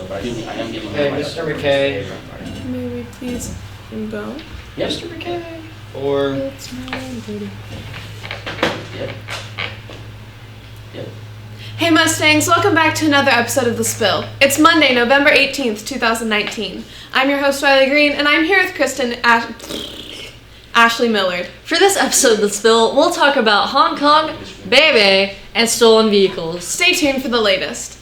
Hey, Mr. McKay. May we please go? Mr. McKay. Or. It's 9:30. Yep. Hey Mustangs, welcome back to another episode of The Spill. It's Monday, November 18th, 2019. I'm your host, Riley Green, and I'm here with Ashley Millard. For this episode of The Spill, we'll talk about Hong Kong, Beibei, and stolen vehicles. Stay tuned for the latest.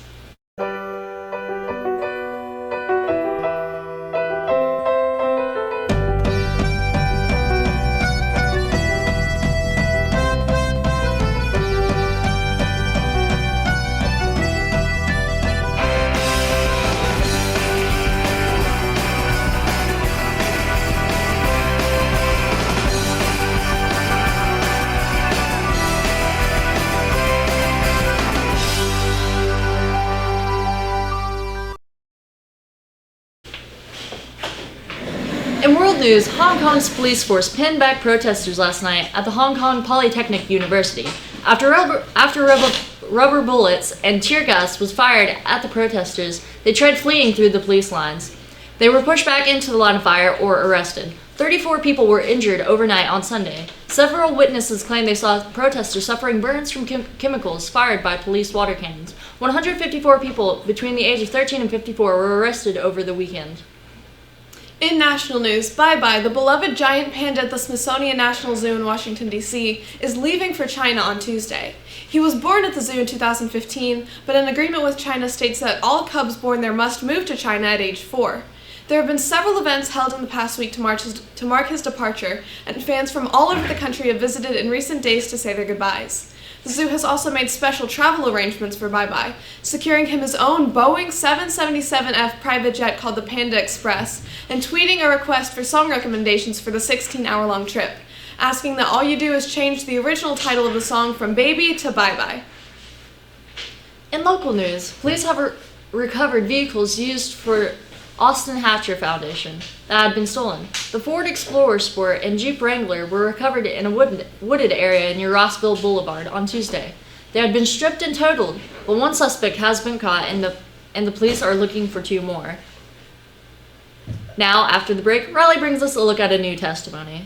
In world news, Hong Kong's police force pinned back protesters last night at the Hong Kong Polytechnic University. After rubber bullets and tear gas was fired at the protesters, they tried fleeing through the police lines. They were pushed back into the line of fire or arrested. 34 people were injured overnight on Sunday. Several witnesses claimed they saw protesters suffering burns from chemicals fired by police water cannons. 154 people between the age of 13 and 54 were arrested over the weekend. In national news, Bai Bai, the beloved giant panda at the Smithsonian National Zoo in Washington, D.C., is leaving for China on Tuesday. He was born at the zoo in 2015, but an agreement with China states that all cubs born there must move to China at age 4. There have been several events held in the past week to mark his departure, and fans from all over the country have visited in recent days to say their goodbyes. The zoo has also made special travel arrangements for Bai Bai, securing him his own Boeing 777F private jet called the Panda Express, and tweeting a request for song recommendations for the 16-hour-long trip, asking that all you do is change the original title of the song from Baby to Bye Bye. In local news, police have recovered vehicles used for Austin Hatcher Foundation that had been stolen. The Ford Explorer Sport and Jeep Wrangler were recovered in a wooded area near Rossville Boulevard on Tuesday. They had been stripped and totaled, but one suspect has been caught and the police are looking for 2 more. Now, after the break, Riley brings us a look at a new testimony.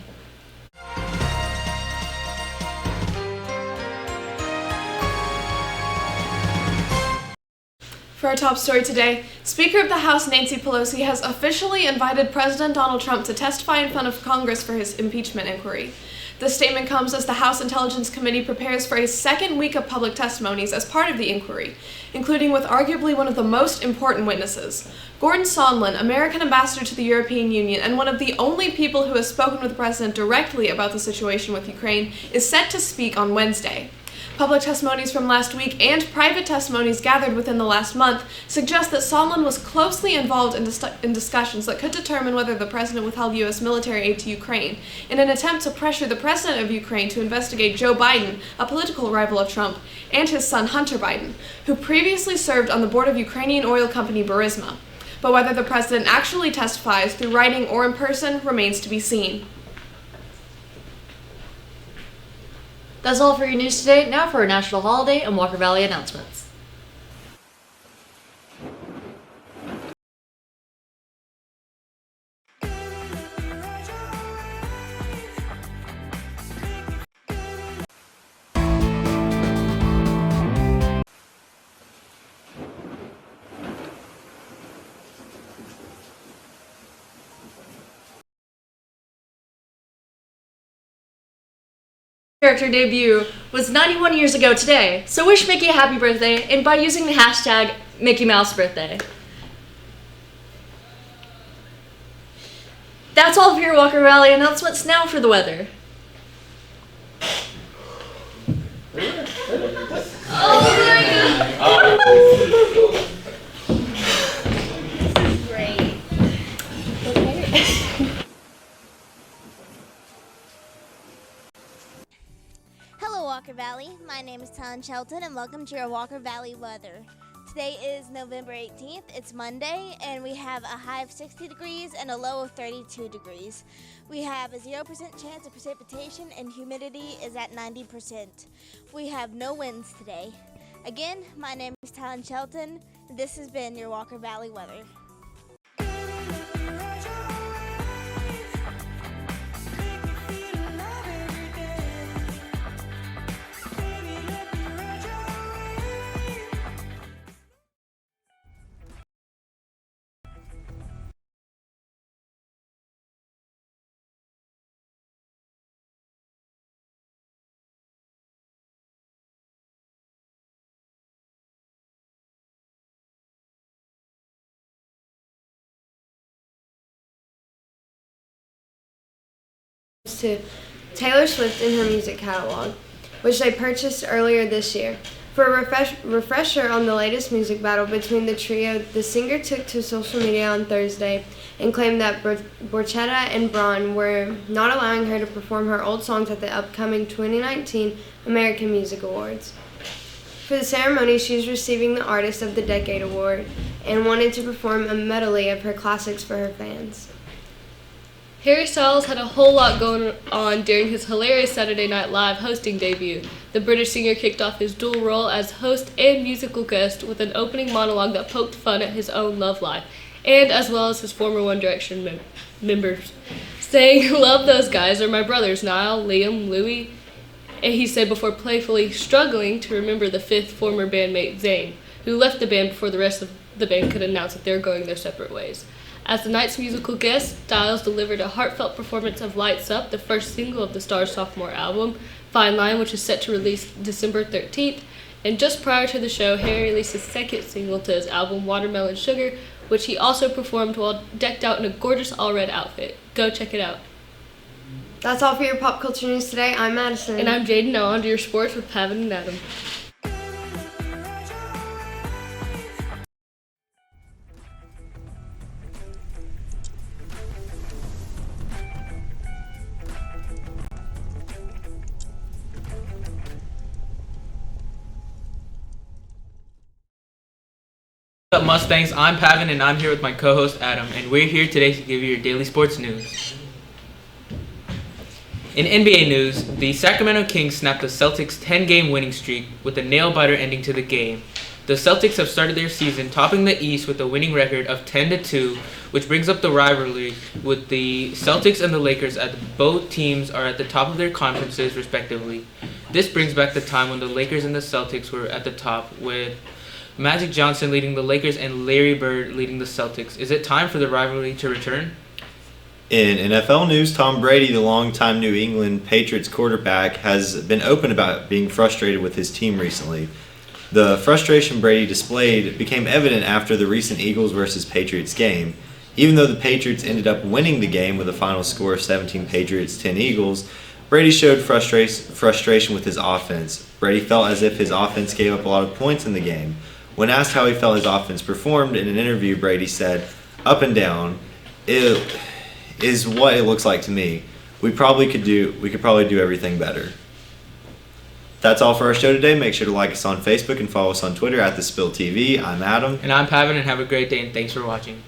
For our top story today, Speaker of the House Nancy Pelosi has officially invited President Donald Trump to testify in front of Congress for his impeachment inquiry. This statement comes as the House Intelligence Committee prepares for a second week of public testimonies as part of the inquiry, including with arguably one of the most important witnesses. Gordon Sondland, American ambassador to the European Union and one of the only people who has spoken with the president directly about the situation with Ukraine, is set to speak on Wednesday. Public testimonies from last week and private testimonies gathered within the last month suggest that Sondland was closely involved in discussions that could determine whether the president withheld U.S. military aid to Ukraine in an attempt to pressure the president of Ukraine to investigate Joe Biden, a political rival of Trump, and his son Hunter Biden, who previously served on the board of Ukrainian oil company Burisma. But whether the president actually testifies through writing or in person remains to be seen. That's all for your news today. Now for our national holiday and Walker Valley announcements. Character debut was 91 years ago today, so wish Mickey a happy birthday and by using the hashtag Mickey Mouse Birthday. That's all for your Walker Valley announcements. Now for the weather. Great. Hello, Walker Valley. My name is Talon Shelton, and welcome to your Walker Valley weather. Today is November 18th. It's Monday, and we have a high of 60 degrees and a low of 32 degrees. We have a 0% chance of precipitation, and humidity is at 90%. We have no winds today. Again, my name is Talon Shelton, This has been your Walker Valley weather. To Taylor Swift in her music catalog, which they purchased earlier this year. For a refresher on the latest music battle between the trio, the singer took to social media on Thursday and claimed that Borchetta and Braun were not allowing her to perform her old songs at the upcoming 2019 American Music Awards. For the ceremony, she's receiving the Artist of the Decade award and wanted to perform a medley of her classics for her fans. Harry Styles had a whole lot going on during his hilarious Saturday Night Live hosting debut. The British singer kicked off his dual role as host and musical guest with an opening monologue that poked fun at his own love life, and as well as his former One Direction members, saying, "Love those guys are my brothers, Niall, Liam, Louis," and he said before playfully struggling to remember the fifth former bandmate Zayn, who left the band before the rest of the band could announce that they're going their separate ways. As the night's musical guest, Styles delivered a heartfelt performance of Lights Up, the first single of the star's sophomore album, Fine Line, which is set to release December 13th. And just prior to the show, Harry released his second single to his album, Watermelon Sugar, which he also performed while decked out in a gorgeous all-red outfit. Go check it out. That's all for your pop culture news today. I'm Madison. And I'm Jaden. Now on to your sports with Pavin and Adam. What's up, Mustangs? I'm Pavin and I'm here with my co-host Adam, and we're here today to give you your daily sports news. In NBA news, the Sacramento Kings snapped the Celtics' 10-game winning streak with a nail-biter ending to the game. The Celtics have started their season topping the East with a winning record of 10-2, which brings up the rivalry with the Celtics and the Lakers as both teams are at the top of their conferences respectively. This brings back the time when the Lakers and the Celtics were at the top, with Magic Johnson leading the Lakers and Larry Bird leading the Celtics. Is it time for the rivalry to return? In NFL news, Tom Brady, the longtime New England Patriots quarterback, has been open about being frustrated with his team recently. The frustration Brady displayed became evident after the recent Eagles versus Patriots game. Even though the Patriots ended up winning the game with a final score of 17 Patriots, 10 Eagles, Brady showed frustration with his offense. Brady felt as if his offense gave up a lot of points in the game. When asked how he felt his offense performed in an interview, Brady said, "Up and down. It is what it looks like to me. We could probably do everything better." That's all for our show today. Make sure to like us on Facebook and follow us on Twitter @TheSpillTV. I'm Adam. And I'm Pavin, and have a great day, and thanks for watching.